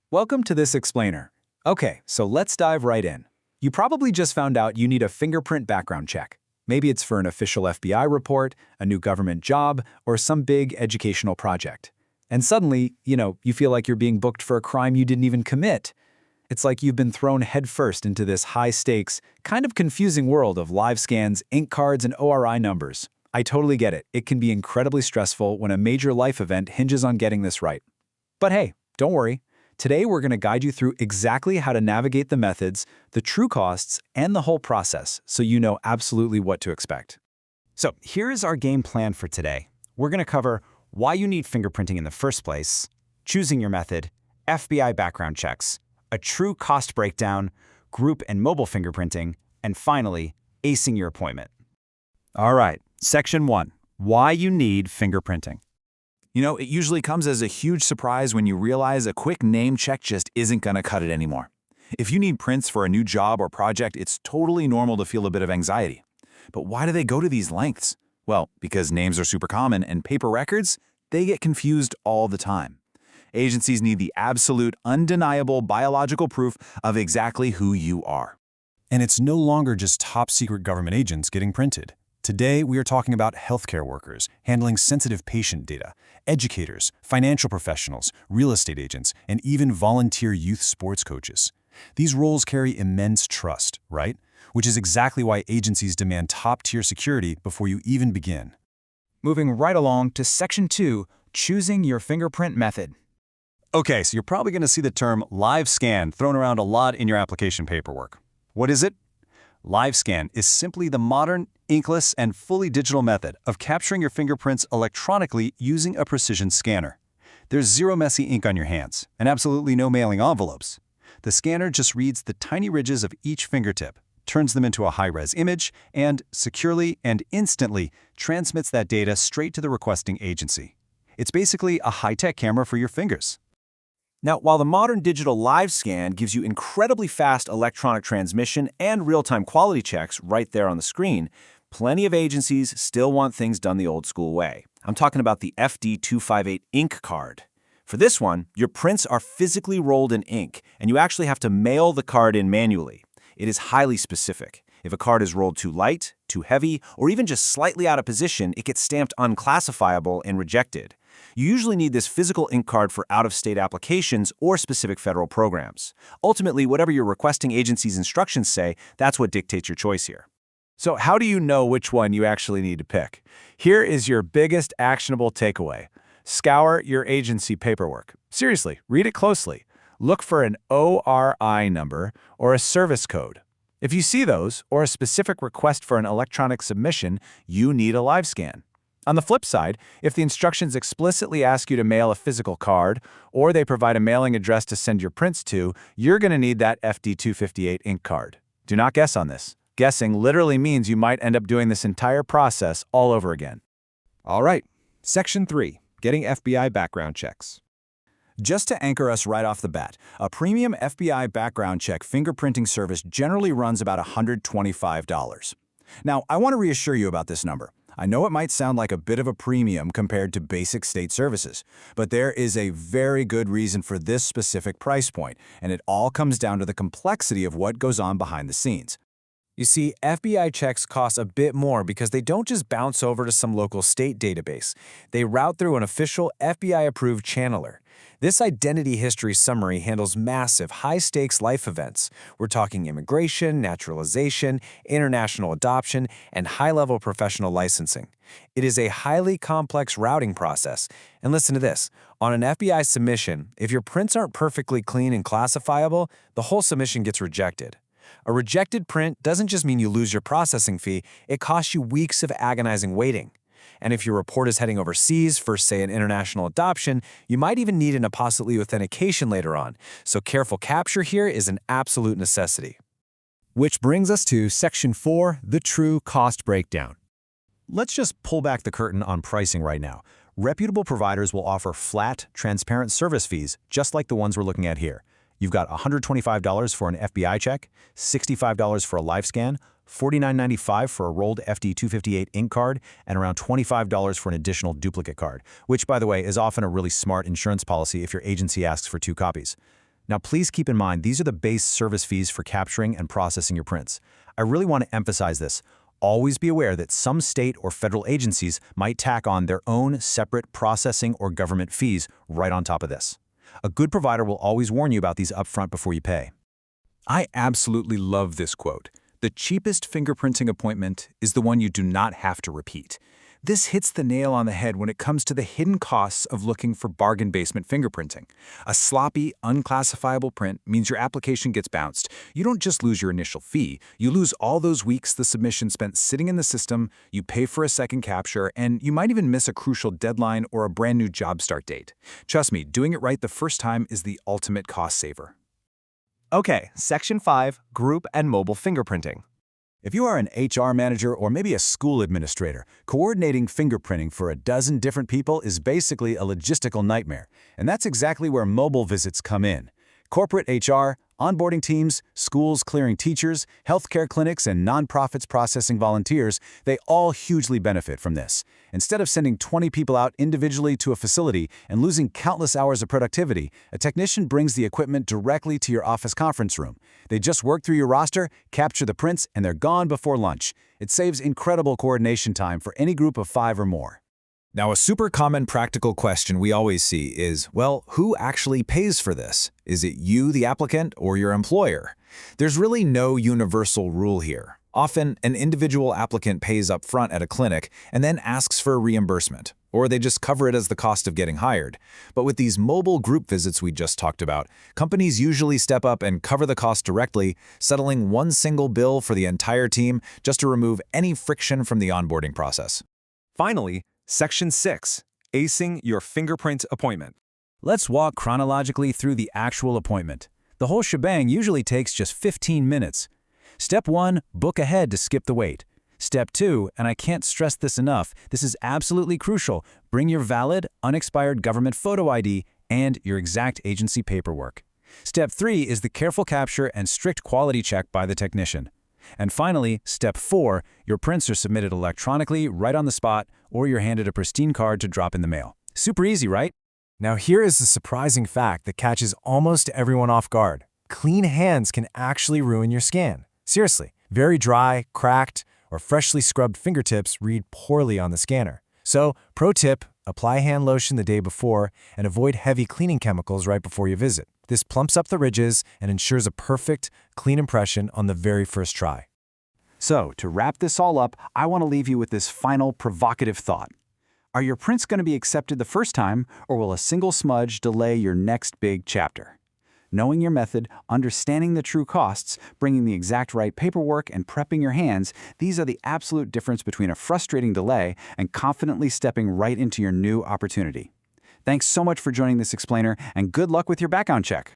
Welcome to this explainer. Okay, so let's dive right in. You probably just found out you need a fingerprint background check. Maybe it's for an official FBI report, a new government job, or some big educational project. And suddenly, you feel like you're being booked for a crime you didn't even commit. It's like you've been thrown headfirst into this high-stakes, kind of confusing world of live scans, ink cards, and ORI numbers. I totally get it. It can be incredibly stressful when a major life event hinges on getting this right. But hey, don't worry. Today, we're going to guide you through exactly how to navigate the methods, the true costs, and the whole process so you know absolutely what to expect. So here's our game plan for today. We're going to cover why you need fingerprinting in the first place, choosing your method, FBI background checks, a true cost breakdown, group and mobile fingerprinting, and finally, acing your appointment. All right, Section 1. Why you need fingerprinting. It usually comes as a huge surprise when you realize a quick name check just isn't going to cut it anymore. If you need prints for a new job or project, it's totally normal to feel a bit of anxiety. But why do they go to these lengths? Well, because names are super common and paper records, they get confused all the time. Agencies need the absolute, undeniable biological proof of exactly who you are. And it's no longer just top-secret government agents getting printed. Today, we are talking about healthcare workers handling sensitive patient data, educators, financial professionals, real estate agents, and even volunteer youth sports coaches. These roles carry immense trust, right? Which is exactly why agencies demand top-tier security before you even begin. Moving right along to Section 2, choosing your fingerprint method. Okay, so you're probably going to see the term live scan thrown around a lot in your application paperwork. What is it? Live scan is simply the modern, inkless, and fully digital method of capturing your fingerprints electronically using a precision scanner. There's zero messy ink on your hands, and absolutely no mailing envelopes. The scanner just reads the tiny ridges of each fingertip, turns them into a high-res image, and securely and instantly transmits that data straight to the requesting agency. It's basically a high-tech camera for your fingers. Now, while the modern digital live scan gives you incredibly fast electronic transmission and real-time quality checks right there on the screen, plenty of agencies still want things done the old-school way. I'm talking about the FD-258 ink card. For this one, your prints are physically rolled in ink, and you actually have to mail the card in manually. It is highly specific. If a card is rolled too light, too heavy, or even just slightly out of position, it gets stamped unclassifiable and rejected. You usually need this physical ink card for out-of-state applications or specific federal programs. Ultimately, whatever your requesting agency's instructions say, that's what dictates your choice here. So how do you know which one you actually need to pick? Here is your biggest actionable takeaway. Scour your agency paperwork. Seriously, read it closely. Look for an ORI number or a service code. If you see those, or a specific request for an electronic submission, you need a live scan. On the flip side, if the instructions explicitly ask you to mail a physical card, or they provide a mailing address to send your prints to, you're going to need that FD-258 ink card. Do not guess on this. Guessing literally means you might end up doing this entire process all over again. All right, Section 3, getting FBI background checks. Just to anchor us right off the bat, a premium FBI background check fingerprinting service generally runs about $125. Now, I want to reassure you about this number. I know it might sound like a bit of a premium compared to basic state services, but there is a very good reason for this specific price point, and it all comes down to the complexity of what goes on behind the scenes. You see, FBI checks cost a bit more because they don't just bounce over to some local state database. They route through an official FBI-approved channeler. This identity history summary handles massive, high-stakes life events. We're talking immigration, naturalization, international adoption, and high-level professional licensing. It is a highly complex routing process. And listen to this. On an FBI submission, if your prints aren't perfectly clean and classifiable, the whole submission gets rejected. A rejected print doesn't just mean you lose your processing fee, it costs you weeks of agonizing waiting. And if your report is heading overseas for, say, an international adoption, you might even need an apostille authentication later on, so careful capture here is an absolute necessity. Which brings us to Section 4, the true cost breakdown. Let's just pull back the curtain on pricing right now. Reputable providers will offer flat, transparent service fees, just like the ones we're looking at here. You've got $125 for an FBI check, $65 for a live scan, $49.95 for a rolled FD-258 ink card, and around $25 for an additional duplicate card, which, by the way, is often a really smart insurance policy if your agency asks for 2 copies. Now, please keep in mind, these are the base service fees for capturing and processing your prints. I really want to emphasize this. Always be aware that some state or federal agencies might tack on their own separate processing or government fees right on top of this. A good provider will always warn you about these upfront before you pay. I absolutely love this quote. The cheapest fingerprinting appointment is the one you do not have to repeat. This hits the nail on the head when it comes to the hidden costs of looking for bargain basement fingerprinting. A sloppy, unclassifiable print means your application gets bounced. You don't just lose your initial fee, you lose all those weeks the submission spent sitting in the system, you pay for a second capture, and you might even miss a crucial deadline or a brand new job start date. Trust me, doing it right the first time is the ultimate cost saver. Okay, Section 5, Group and Mobile Fingerprinting. If you are an HR manager or maybe a school administrator, coordinating fingerprinting for a dozen different people is basically a logistical nightmare, and that's exactly where mobile visits come in. Corporate HR, onboarding teams, schools clearing teachers, healthcare clinics, and nonprofits processing volunteers, they all hugely benefit from this. Instead of sending 20 people out individually to a facility and losing countless hours of productivity, a technician brings the equipment directly to your office conference room. They just work through your roster, capture the prints, and they're gone before lunch. It saves incredible coordination time for any group of 5 or more. Now, a super common practical question we always see is, well, who actually pays for this? Is it you, the applicant, or your employer? There's really no universal rule here. Often, an individual applicant pays up front at a clinic and then asks for a reimbursement, or they just cover it as the cost of getting hired. But with these mobile group visits we just talked about, companies usually step up and cover the cost directly, settling one single bill for the entire team just to remove any friction from the onboarding process. Finally, Section 6, Acing Your Fingerprint Appointment. Let's walk chronologically through the actual appointment. The whole shebang usually takes just 15 minutes. Step 1, book ahead to skip the wait. Step 2, and I can't stress this enough, this is absolutely crucial, bring your valid, unexpired government photo ID and your exact agency paperwork. Step 3 is the careful capture and strict quality check by the technician. And finally, Step 4, your prints are submitted electronically right on the spot, or you're handed a pristine card to drop in the mail. Super easy, right? Now here is the surprising fact that catches almost everyone off guard. Clean hands can actually ruin your scan. Seriously, very dry, cracked, or freshly scrubbed fingertips read poorly on the scanner. So, pro tip, apply hand lotion the day before and avoid heavy cleaning chemicals right before you visit. This plumps up the ridges and ensures a perfect, clean impression on the very first try. So, to wrap this all up, I want to leave you with this final provocative thought. Are your prints going to be accepted the first time, or will a single smudge delay your next big chapter? Knowing your method, understanding the true costs, bringing the exact right paperwork, and prepping your hands, these are the absolute difference between a frustrating delay and confidently stepping right into your new opportunity. Thanks so much for joining this explainer, and good luck with your background check.